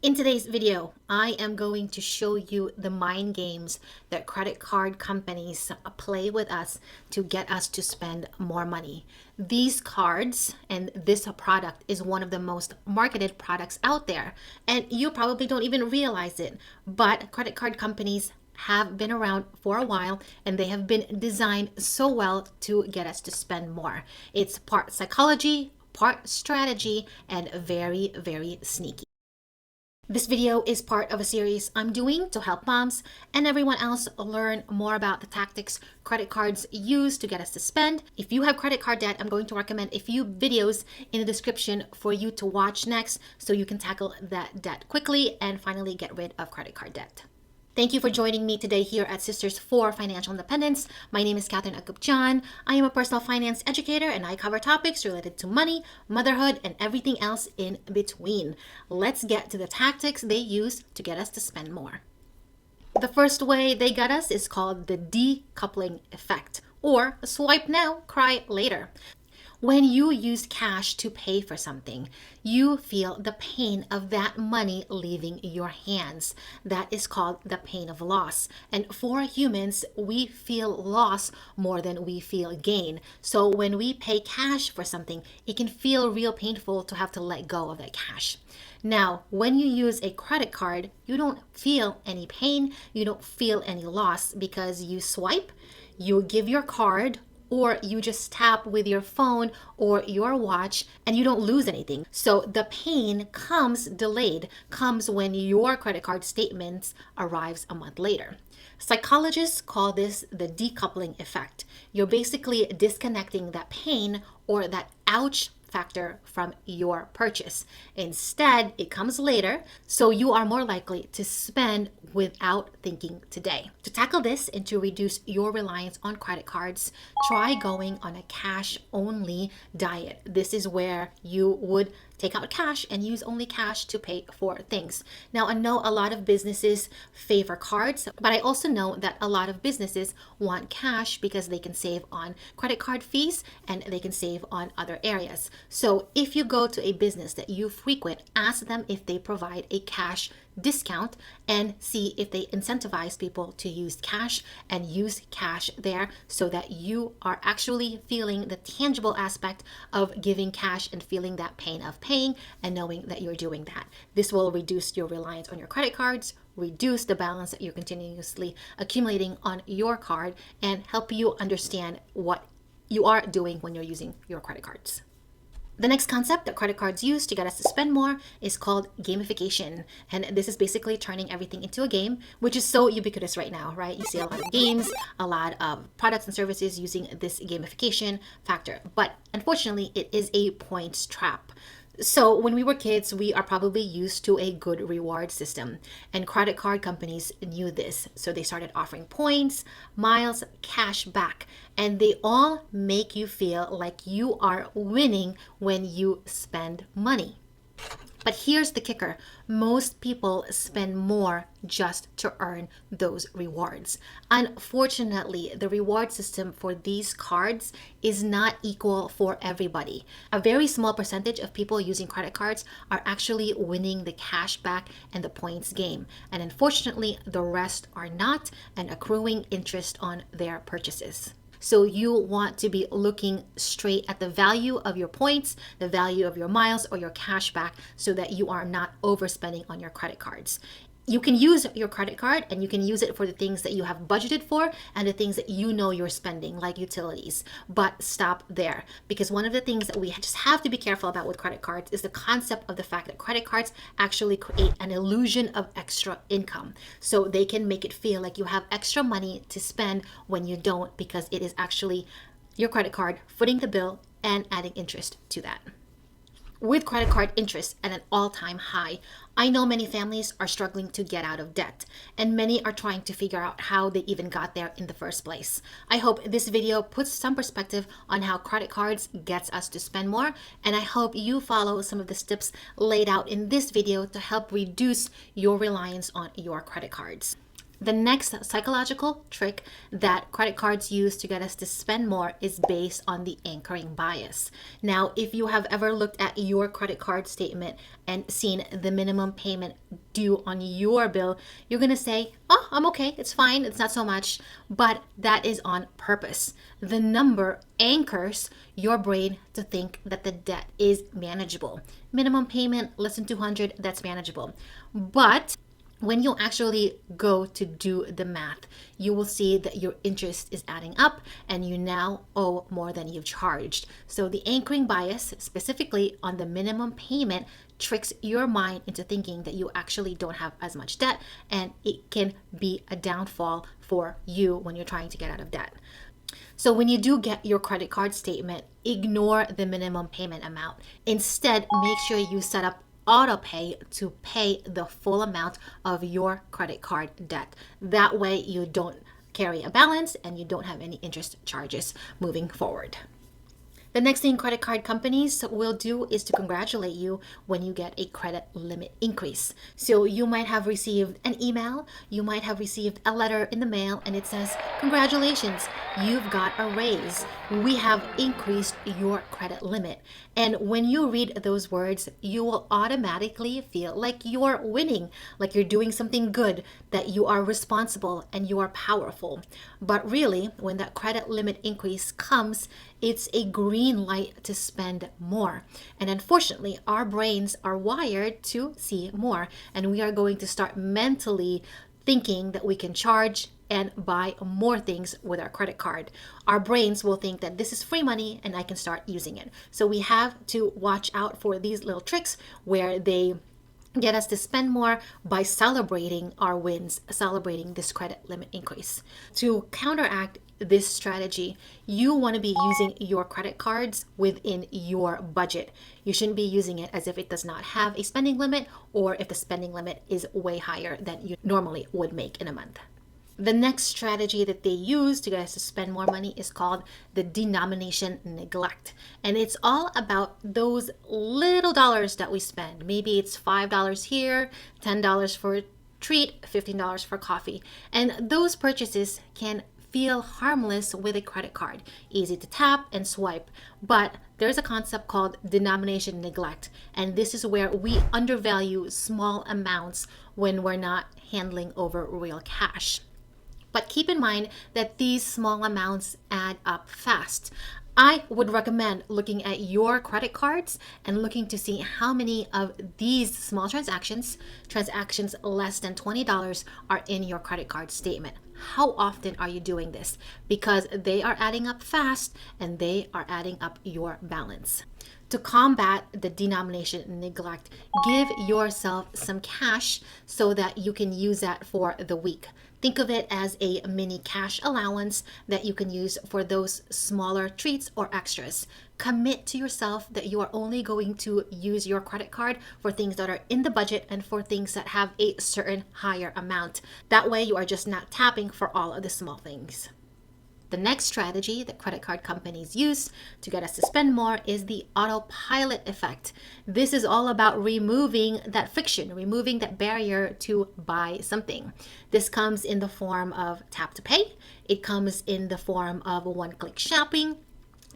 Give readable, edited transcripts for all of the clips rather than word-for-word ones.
In today's video, I am going to show you the mind games that credit card companies play with us to get us to spend more money. These cards and this product is one of the most marketed products out there, and you probably don't even realize it, but credit card companies have been around for a while and they have been designed so well to get us to spend more. It's part psychology, part strategy, and very, very sneaky. This video is part of a series I'm doing to help moms and everyone else learn more about the tactics credit cards use to get us to spend. If you have credit card debt, I'm going to recommend a few videos in the description for you to watch next so you can tackle that debt quickly and finally get rid of credit card debt. Thank you for joining me today here at Sisters for Financial Independence. My name is Catherine Agupjan. I am a personal finance educator and I cover topics related to money, motherhood, and everything else in between. Let's get to the tactics they use to get us to spend more. The first way they got us is called the decoupling effect, or swipe now, cry later. When you use cash to pay for something, you feel the pain of that money leaving your hands. That is called the pain of loss. And for humans, we feel loss more than we feel gain. So when we pay cash for something, it can feel real painful to have to let go of that cash. Now, when you use a credit card, you don't feel any pain, you don't feel any loss because you swipe, you give your card, or you just tap with your phone or your watch and you don't lose anything. So the pain comes delayed, comes when your credit card statements arrives a month later. Psychologists call this the decoupling effect. You're basically disconnecting that pain or that ouch factor from your purchase. Instead, it comes later, so you are more likely to spend without thinking today. To tackle this and to reduce your reliance on credit cards, try going on a cash-only diet. This is where you would take out cash and use only cash to pay for things. Now, I know a lot of businesses favor cards, but I also know that a lot of businesses want cash because they can save on credit card fees and they can save on other areas. So if you go to a business that you frequent, ask them if they provide a cash discount and see if they incentivize people to use cash and use cash there so that you are actually feeling the tangible aspect of giving cash and feeling that pain of paying and knowing that you're doing that. This will reduce your reliance on your credit cards, reduce the balance that you're continuously accumulating on your card, and help you understand what you are doing when you're using your credit cards. The next concept that credit cards use to get us to spend more is called gamification. And this is basically turning everything into a game, which is so ubiquitous right now, right? You see a lot of games, a lot of products and services using this gamification factor. But unfortunately, it is a points trap. So when we were kids, we are probably used to a good reward system, and credit card companies knew this. So they started offering points, miles, cash back, and they all make you feel like you are winning when you spend money. But here's the kicker. Most people spend more just to earn those rewards. Unfortunately, the reward system for these cards is not equal for everybody. A very small percentage of people using credit cards are actually winning the cash back and the points game. And unfortunately, the rest are not and accruing interest on their purchases. So you want to be looking straight at the value of your points, the value of your miles or your cash back so that you are not overspending on your credit cards. You can use your credit card and you can use it for the things that you have budgeted for and the things that you know you're spending, like utilities. But stop there, because one of the things that we just have to be careful about with credit cards is the concept of the fact that credit cards actually create an illusion of extra income. So they can make it feel like you have extra money to spend when you don't, because it is actually your credit card footing the bill and adding interest to that. With credit card interest at an all-time high, I know many families are struggling to get out of debt, and many are trying to figure out how they even got there in the first place. I hope this video puts some perspective on how credit cards gets us to spend more, and I hope you follow some of the steps laid out in this video to help reduce your reliance on your credit cards. The next psychological trick that credit cards use to get us to spend more is based on the anchoring bias. Now, if you have ever looked at your credit card statement and seen the minimum payment due on your bill, you're going to say, oh, I'm okay, it's fine, it's not so much. But that is on purpose. The number anchors your brain to think that the debt is manageable. Minimum payment, less than 200, that's manageable. But when you actually go to do the math, you will see that your interest is adding up and you now owe more than you've charged. So the anchoring bias, specifically on the minimum payment, tricks your mind into thinking that you actually don't have as much debt, and it can be a downfall for you when you're trying to get out of debt. So when you do get your credit card statement, ignore the minimum payment amount. Instead, make sure you set up auto pay to pay the full amount of your credit card debt. That way you don't carry a balance and you don't have any interest charges moving forward. The next thing credit card companies will do is to congratulate you when you get a credit limit increase. So you might have received an email, you might have received a letter in the mail, and it says, congratulations, you've got a raise. We have increased your credit limit. And when you read those words, you will automatically feel like you're winning, like you're doing something good, that you are responsible and you are powerful. But really, when that credit limit increase comes, it's a green light to spend more. And unfortunately, our brains are wired to see more. And we are going to start mentally thinking that we can charge and buy more things with our credit card. Our brains will think that this is free money and I can start using it. So we have to watch out for these little tricks where they get us to spend more by celebrating our wins, celebrating this credit limit increase. To counteract this strategy, you want to be using your credit cards within your budget. You shouldn't be using it as if it does not have a spending limit, or if the spending limit is way higher than you normally would make in a month. The next strategy that they use to get us to spend more money is called the Denomination Neglect. And it's all about those little dollars that we spend. Maybe it's $5 here, $10 for a treat, $15 for coffee. And those purchases can feel harmless with a credit card, easy to tap and swipe. But there's a concept called denomination neglect, and this is where we undervalue small amounts when we're not handling over real cash. But keep in mind that these small amounts add up fast. I would recommend looking at your credit cards and looking to see how many of these small transactions less than $20, are in your credit card statement. How often are you doing this? Because they are adding up fast and they are adding up your balance. To combat the denomination neglect, give yourself some cash so that you can use that for the week. Think of it as a mini cash allowance that you can use for those smaller treats or extras. Commit to yourself that you are only going to use your credit card for things that are in the budget and for things that have a certain higher amount. That way you are just not tapping for all of the small things. The next strategy that credit card companies use to get us to spend more is the autopilot effect. This is all about removing that friction, removing that barrier to buy something. This comes in the form of tap to pay. It comes in the form of one-click shopping.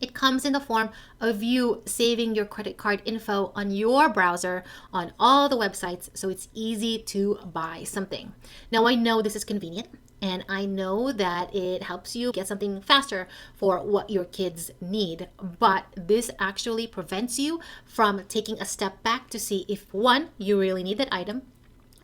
It comes in the form of you saving your credit card info on your browser on all the websites so it's easy to buy something. Now, I know this is convenient. And I know that it helps you get something faster for what your kids need. But this actually prevents you from taking a step back to see if, one, you really need that item,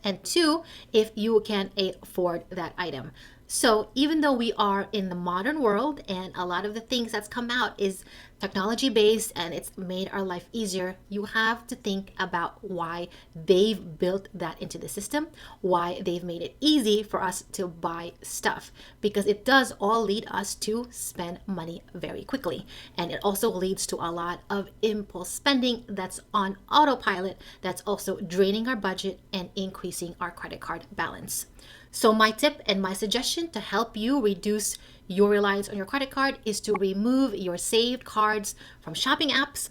and two, if you can afford that item. So even though we are in the modern world and a lot of the things that's come out is technology based and it's made our life easier, you have to think about why they've built that into the system, why they've made it easy for us to buy stuff, because it does all lead us to spend money very quickly. And it also leads to a lot of impulse spending that's on autopilot, that's also draining our budget and increasing our credit card balance. So my tip and my suggestion to help you reduce your reliance on your credit card is to remove your saved cards from shopping apps,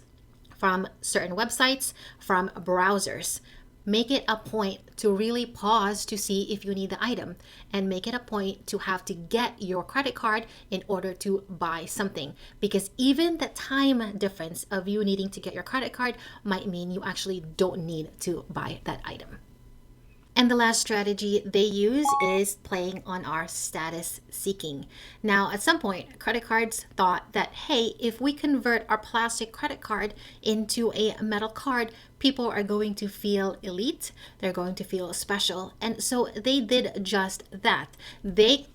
from certain websites, from browsers. Make it a point to really pause to see if you need the item, and make it a point to have to get your credit card in order to buy something, because even the time difference of you needing to get your credit card might mean you actually don't need to buy that item. And the last strategy they use is playing on our status seeking. Now, at some point, credit cards thought that, hey, if we convert our plastic credit card into a metal card, people are going to feel elite, they're going to feel special. And so they did just that. They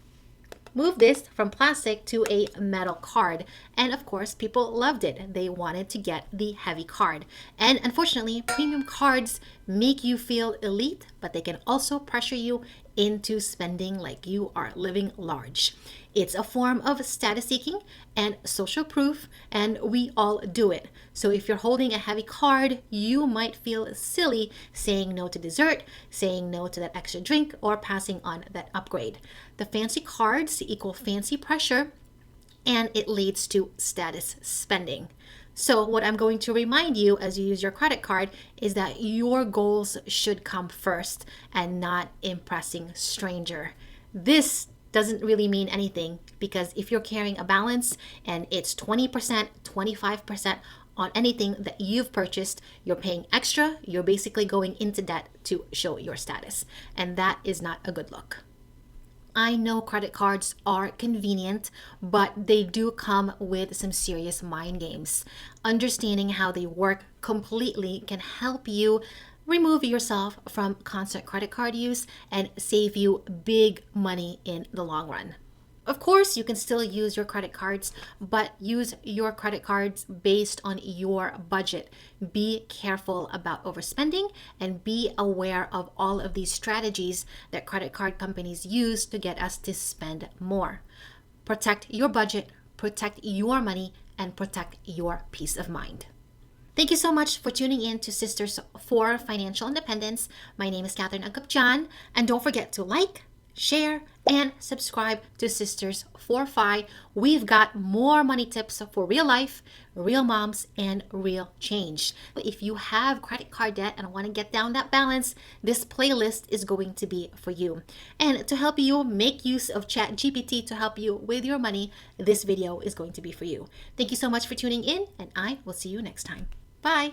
moved this from plastic to a metal card. And of course, people loved it. They wanted to get the heavy card. And unfortunately, premium cards make you feel elite, but they can also pressure you into spending like you are living large. It's a form of status seeking and social proof, and we all do it. So if you're holding a heavy card, you might feel silly saying no to dessert, saying no to that extra drink, or passing on that upgrade. The fancy cards equal fancy pressure, and it leads to status spending. So what I'm going to remind you as you use your credit card is that your goals should come first and not impressing stranger. This doesn't really mean anything, because if you're carrying a balance and it's 20%, 25% on anything that you've purchased, you're paying extra, you're basically going into debt to show your status. And that is not a good look. I know credit cards are convenient, but they do come with some serious mind games. Understanding how they work completely can help you remove yourself from constant credit card use and save you big money in the long run. Of course, you can still use your credit cards, but use your credit cards based on your budget. Be careful about overspending and be aware of all of these strategies that credit card companies use to get us to spend more. Protect your budget, protect your money, and protect your peace of mind. Thank you so much for tuning in to Sisters for Financial Independence. My name is Catherine Agapjan, and don't forget to like, share, and subscribe to Sisters for Fi. We've got more money tips for real life, real moms, and real change. If you have credit card debt and want to get down that balance, this playlist is going to be for you. And to help you make use of ChatGPT to help you with your money, this video is going to be for you. Thank you so much for tuning in, and I will see you next time. Bye.